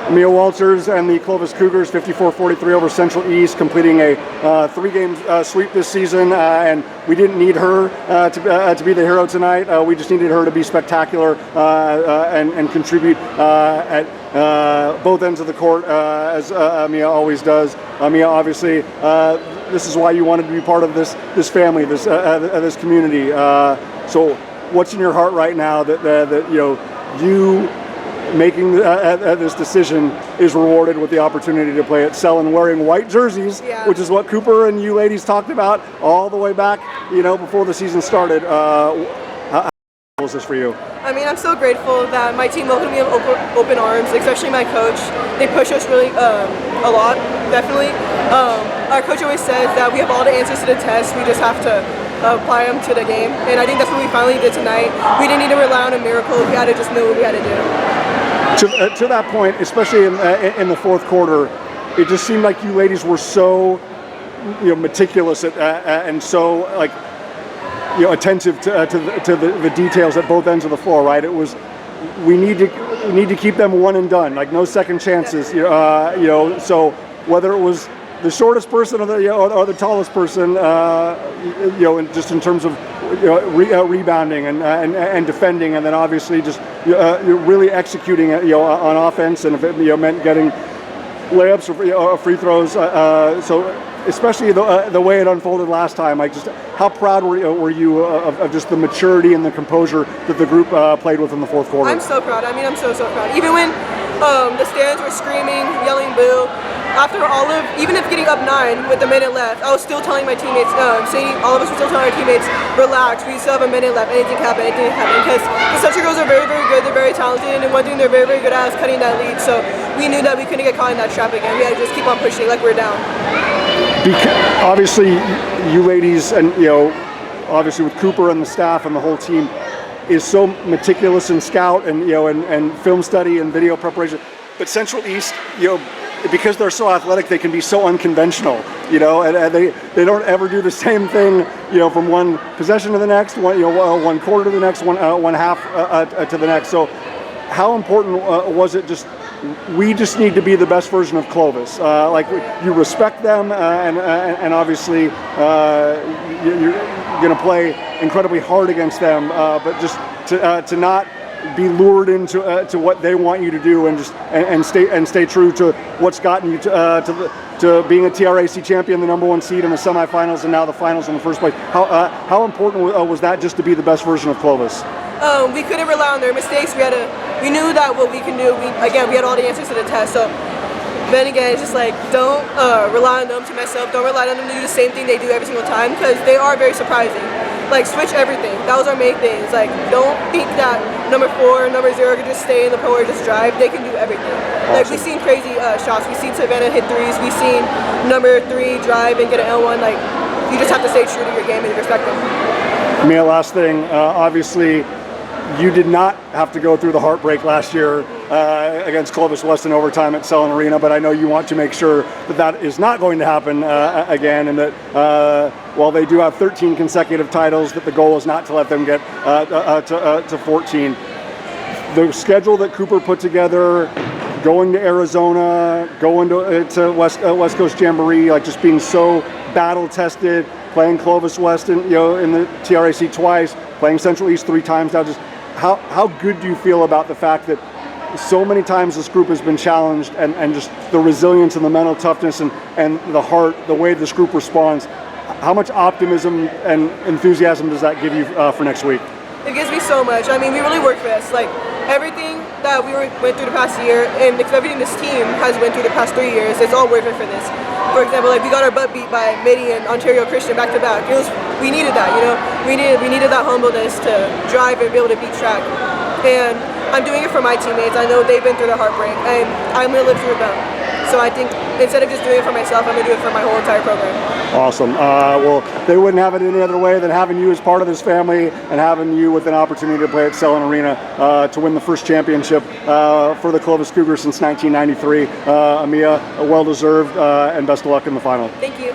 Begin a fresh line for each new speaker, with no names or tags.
Amieya Walters and the Clovis Cougars 54-43 over Central East, completing a 3-game sweep this season, and we didn't need her to be the hero tonight. We just needed her to be spectacular and contribute at both ends of the court, as Amieya always does. Amieya, obviously, this is why you wanted to be part of this family, this community. So, what's in your heart right now that you making this decision is rewarded with the opportunity to play at Selland wearing white jerseys, which is what Cooper and you ladies talked about all the way back, before the season started. How was this for you?
I mean, I'm so grateful that my team welcomed me with open arms, especially my coach. They push us really a lot, definitely. Our coach always says that we have all the answers to the test, we just have to apply them to the game, and I think that's what we finally did tonight. We didn't need to rely on a miracle, we had to just know what we had to do.
To that point, especially in the fourth quarter, it just seemed like you ladies were so meticulous and so attentive to the details at both ends of the floor. Right? It was we need to keep them one and done, like no second chances. So whether it was the shortest person or the tallest person, just in terms of rebounding and defending, and then obviously just really executing on offense, and if it meant getting layups or free throws. So especially the way it unfolded last time, just how proud were you of just the maturity and the composure that the group played with in the fourth quarter?
I'm so proud. I mean, I'm so proud. Even when the stands were screaming, yelling boo, after even if getting up 9 with a minute left, I was still telling my teammates, all of us were still telling our teammates, relax, we still have a minute left, anything can happen, because the Central girls are very, very good, they're very talented, and one thing they're very, very good at is cutting that lead, so we knew that we couldn't get caught in that trap again. We had to just keep on pushing like we're down.
Obviously, you ladies, and obviously with Cooper and the staff and the whole team, is so meticulous in scout and and film study and video preparation, but Central East, because they're so athletic, they can be so unconventional, and they don't ever do the same thing, from one possession to the next, one quarter to the next, one half to the next. So, how important was it? We just need to be the best version of Clovis. You respect them, and obviously you're going to play incredibly hard against them, but just to not be lured into to what they want you to do, and stay true to what's gotten you to being a TRAC champion, the #1 seed in the semifinals, and now the finals in the first place. How important was that, just to be the best version of Clovis?
We couldn't rely on their mistakes. We knew that what we can do. We had all the answers to the test. So then again, it's just don't rely on them to mess up. Don't rely on them to do the same thing they do every single time, because they are very surprising. Switch everything. That was our main thing. Don't think that number 4, number 0 can just stay in the post or just drive. They can do everything.
Awesome.
We've seen crazy shots. We've seen Savannah hit threes. We've seen number 3 drive and get an L1. You just have to stay true to your game and respect them.
Amieya, last thing. Obviously, you did not have to go through the heartbreak last year against Clovis West in overtime at Selland Arena, but I know you want to make sure that is not going to happen again, and that while they do have 13 consecutive titles, that the goal is not to let them get to 14. The schedule that Cooper put together, going to Arizona, going to West Coast Jamboree, just being so battle tested, playing Clovis West in the TRAC twice, playing Central East 3 times now. Just how good do you feel about the fact that so many times this group has been challenged, and just the resilience and the mental toughness and the heart, the way this group responds? How much optimism and enthusiasm does that give you for next week?
It gives me so much. I mean, we really work for this. Everything that we went through the past year, and everything this team has went through the past 3 years, it's all worth it for this. For example, we got our butt beat by Midi and Ontario Christian back to back. We needed that, We needed that humbleness to drive and be able to beat track. And I'm doing it for my teammates. I know they've been through the heartbreak, and I'm going to live through them. So I think instead of just doing it for myself, I'm going to do it for my whole entire program.
Awesome. Well, they wouldn't have it any other way than having you as part of this family, and having you with an opportunity to play at Selland Arena to win the first championship for the Clovis Cougars since 1993. Amieya, well deserved, and best of luck in the final.
Thank you.